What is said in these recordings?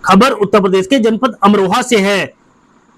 खबर उत्तर प्रदेश के जनपद अमरोहा से है।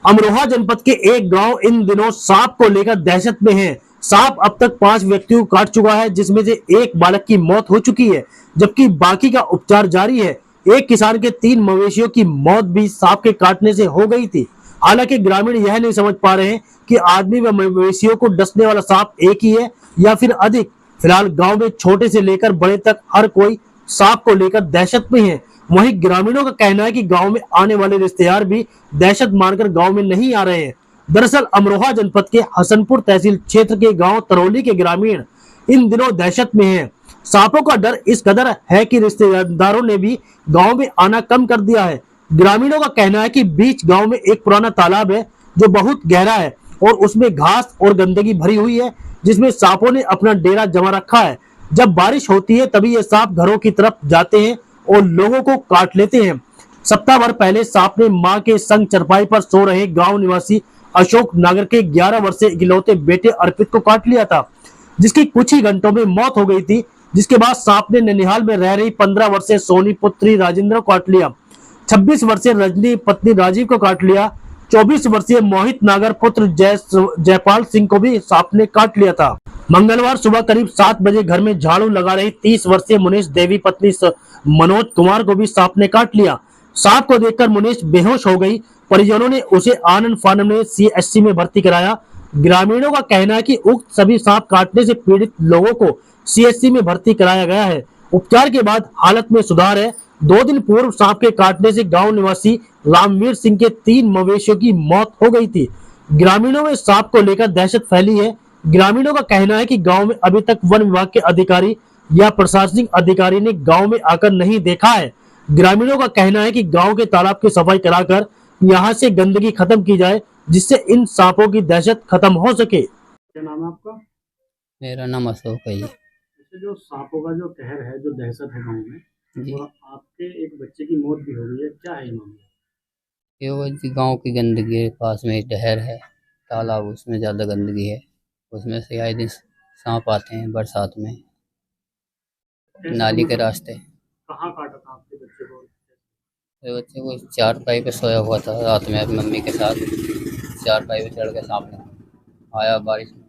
अमरोहा जनपद के एक गांव इन दिनों सांप को लेकर दहशत में है। सांप अब तक 5 व्यक्तियों को काट चुका है, जिसमें से एक बालक की मौत हो चुकी है, जबकि बाकी का उपचार जारी है। एक किसान के 3 मवेशियों की मौत भी सांप के काटने से हो गई थी। हालांकि ग्रामीण यह नहीं समझ पा रहे हैं कि आदमी व मवेशियों को डसने वाला सांप एक ही है या फिर अधिक। फिलहाल गांव में छोटे से लेकर बड़े तक हर कोई सांप को लेकर दहशत में है। वहीं ग्रामीणों का कहना है कि गांव में आने वाले रिश्तेदार भी दहशत मानकर गांव में नहीं आ रहे हैं। दरअसल अमरोहा जनपद के हसनपुर तहसील क्षेत्र के गांव तरौली के ग्रामीण इन दिनों दहशत में हैं। सांपों का डर इस कदर है कि रिश्तेदारों ने भी गांव में आना कम कर दिया है। ग्रामीणों का कहना है कि बीच गांव में एक पुराना तालाब है जो बहुत गहरा है और उसमें घास और गंदगी भरी हुई है, जिसमें सांपों ने अपना डेरा जमा रखा है। जब बारिश होती है तभी ये सांप घरों की तरफ जाते हैं और लोगों को काट लेते हैं। सप्ताह भर पहले सांप ने मां के संग चरपाई पर सो रहे गांव निवासी अशोक नागर के 11 वर्षीय इकलौते बेटे अर्पित को काट लिया था, जिसकी कुछ ही घंटों में मौत हो गई थी। जिसके बाद सांप ने ननिहाल में रह रही 15 वर्षीय सोनी पुत्री राजेंद्र को काट लिया, 26 वर्षीय रजनी पत्नी राजीव को काट लिया, 24 वर्षीय मोहित नागर पुत्र जयपाल सिंह को भी सांप ने काट लिया था। मंगलवार सुबह करीब 7 बजे घर में झाड़ू लगा रही 30 वर्षीय मुनीश देवी पत्नी मनोज कुमार को भी सांप ने काट लिया। सांप को देखकर मुनीश बेहोश हो गई। परिजनों ने उसे आनंद फानम में सीएचसी में भर्ती कराया। ग्रामीणों का कहना है कि उक्त सभी सांप काटने से पीड़ित लोगों को सीएचसी में भर्ती कराया गया है। उपचार के बाद हालत में सुधार है। 2 दिन पूर्व सांप के काटने से गांव निवासी रामवीर सिंह के 3 मवेशियों की मौत हो गई थी। ग्रामीणों में सांप को लेकर दहशत फैली है। ग्रामीणों का कहना है कि गांव में अभी तक वन विभाग के अधिकारी या प्रशासनिक अधिकारी ने गांव में आकर नहीं देखा है। ग्रामीणों का कहना है कि गांव के तालाब की सफाई कराकर यहां से गंदगी खत्म की जाए, जिससे इन सांपों की दहशत खत्म हो सके। क्या नाम है आपका? मेरा नाम अशोक है जी। जैसे जो सांपों का जो कहर है, जो दहशत है गांव में, जी और आपके एक बच्चे की मौत भी हो गई है, क्या है ये मामला? ये वो जी गाँव की गंदगी है, पास में एक नहर है, तालाब, उसमें ज़्यादा गंदगी है। उसमें से आए दिन सांप आते हैं बरसात में, कैसे नाली के मतलब रास्ते। कहाँ काटा था आपके बच्चे को? मेरे बच्चे को चारपाई पे सोया हुआ था रात में अपनी मम्मी के साथ, चारपाई पे चढ़ के सांप ने आया बारिश में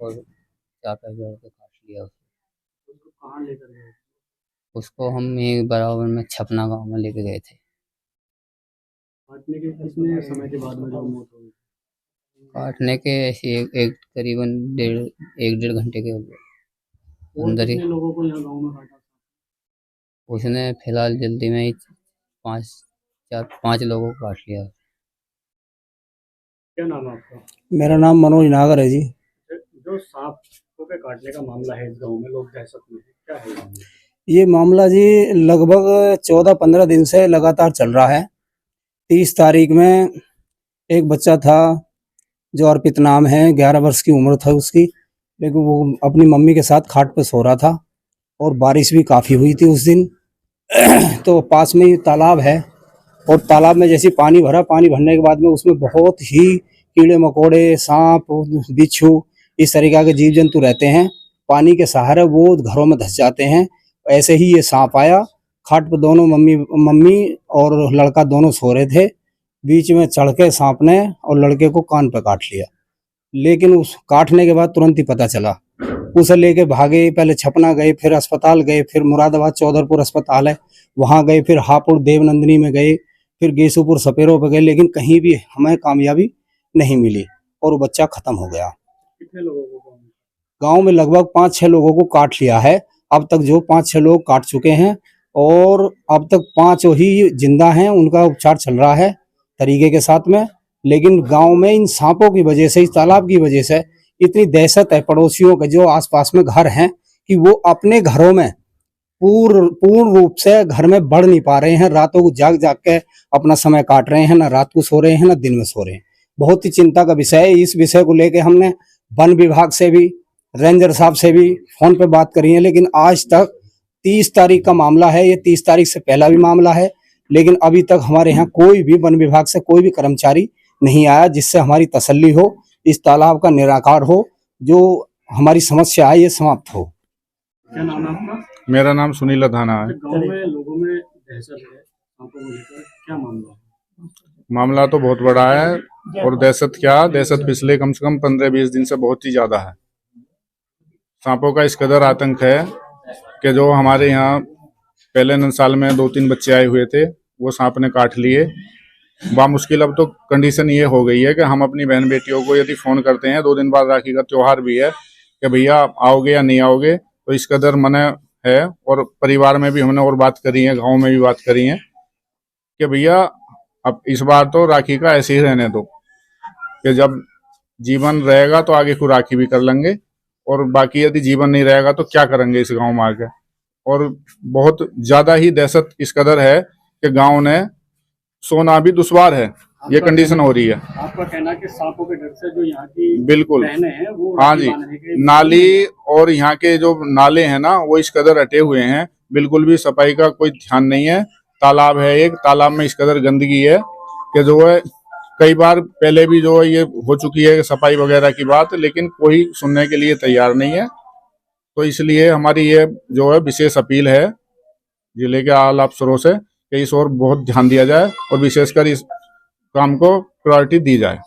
और चारपाई पे चढ़ के काट लिया उसको। उसको कहाँ लेकर गए? उसको हम यहीं बराबर में छपना गाँव में लेके गए थे। काटने के कितने समय के बाद में जो मौत हो गई? काटने के ऐसे एक करीबन 1.5 घंटे के और अंदर ही कितने लोगों को यहाँ गाँव में काटा? उसने फिलहाल जल्दी में ही 5 लोगों को काट लिया। क्या नाम है आपका? मेरा नाम मनोज नागर है जी। जो सांपों के काटने का मामला है इस गाँव में, लोग दहशत में हैं, क्या है ये मामला? ये मामला जी लगभग 14-15 दिन से लगातार चल रहा है। 30 तारीख में एक बच्चा था जो अर्पित नाम है, 11 वर्ष की उम्र था उसकी, लेकिन वो अपनी मम्मी के साथ खाट पे सो रहा था और बारिश भी काफ़ी हुई थी उस दिन। तो पास में ही तालाब है और तालाब में जैसे पानी भरा, पानी भरने के बाद में उसमें बहुत ही कीड़े मकोड़े, सांप, बिच्छू, इस तरीके के जीव जंतु रहते हैं। पानी के सहारे वो घरों में धंस जाते हैं। ऐसे ही ये सांप आया, खाट पर दोनों मम्मी और लड़का दोनों सो रहे थे। बीच में चढ़ के सांप ने और लड़के को कान पे काट लिया। लेकिन उस काटने के बाद तुरंत ही पता चला। उसे लेके भागे, पहले छपना गए, फिर अस्पताल गए, फिर मुरादाबाद चौधरपुर अस्पताल है वहाँ गए, फिर हापुड़ देवनंदिनी में गए, फिर गेसूपुर सपेरों पे गए, लेकिन कहीं भी हमें कामयाबी नहीं मिली और वो बच्चा खत्म हो गया। कितने लोगों को गांव में लगभग 5-6 लोगों को काट लिया है। अब तक जो 5-6 लोग काट चुके हैं और अब तक 5 ही जिंदा हैं, उनका उपचार चल रहा है तरीके के साथ में। लेकिन गांव में इन सांपों की वजह से, इस तालाब की वजह से इतनी दहशत है पड़ोसियों के जो आसपास में घर हैं कि वो अपने घरों में पूर्ण रूप से घर में बढ़ नहीं पा रहे हैं। रातों को जाग जाग के अपना समय काट रहे हैं, ना रात को सो रहे हैं ना दिन में सो रहे हैं। बहुत ही चिंता का विषय है। इस विषय को लेके हमने वन विभाग से भी, रेंजर साहब से भी फोन पे बात करी है, लेकिन आज तक 30 तारीख का मामला है, ये 30 तारीख से पहला भी मामला है, लेकिन अभी तक हमारे यहाँ कोई भी वन विभाग से कोई भी कर्मचारी नहीं आया जिससे हमारी तसल्ली हो, इस तालाब का निराकार हो, जो हमारी समस्या है ये समाप्त हो। क्या नाम है आपका? मेरा नाम सुनील अधाना है। गाँव में लोगों में दहशत है सांपों को लेकर क्या मामला है? मामला तो बहुत बड़ा है और दहशत पिछले कम से कम 15-20 दिन से बहुत ही ज्यादा है। सांपों का इस कदर आतंक है कि जो हमारे यहाँ पहले साल में 2-3 बच्चे आए हुए थे, वो सांप ने काट लिए। बामुश्किल अब तो कंडीशन ये हो गई है कि हम अपनी बहन बेटियों को यदि फोन करते हैं, 2 दिन बाद राखी का त्योहार भी है, कि भैया आओगे या नहीं आओगे, तो इस कदर मना है। और परिवार में भी हमने और बात करी है, गांव में भी बात करी है कि भैया अब इस बार तो राखी का ऐसे ही रहने दो, कि जब जीवन रहेगा तो आगे को राखी भी कर लेंगे, और बाकी यदि जीवन नहीं रहेगा तो क्या करेंगे इस गांव में आके। और बहुत ज्यादा ही दहशत इस कदर है कि गांव ने सोना भी दुश्वार है, ये कंडीशन हो रही है। आपका कहना है कि सांपों के डर से जो यहाँ की बिल्कुल, बहनें हैं वो हाँ राखी जी, बांधने के नाली और यहाँ के जो नाले हैं ना, वो इस कदर हटे हुए हैं, बिल्कुल भी सफाई का कोई ध्यान नहीं है। तालाब है एक, तालाब में इस कदर गंदगी है कि जो है कई बार पहले भी जो है ये हो चुकी है सफाई वगैरह की बात, लेकिन कोई सुनने के लिए तैयार नहीं है। तो इसलिए हमारी ये जो है विशेष अपील है जिले के आला अफसरों से कि इस ओर बहुत ध्यान दिया जाए और विशेषकर इस काम को प्रायोरिटी दी जाए।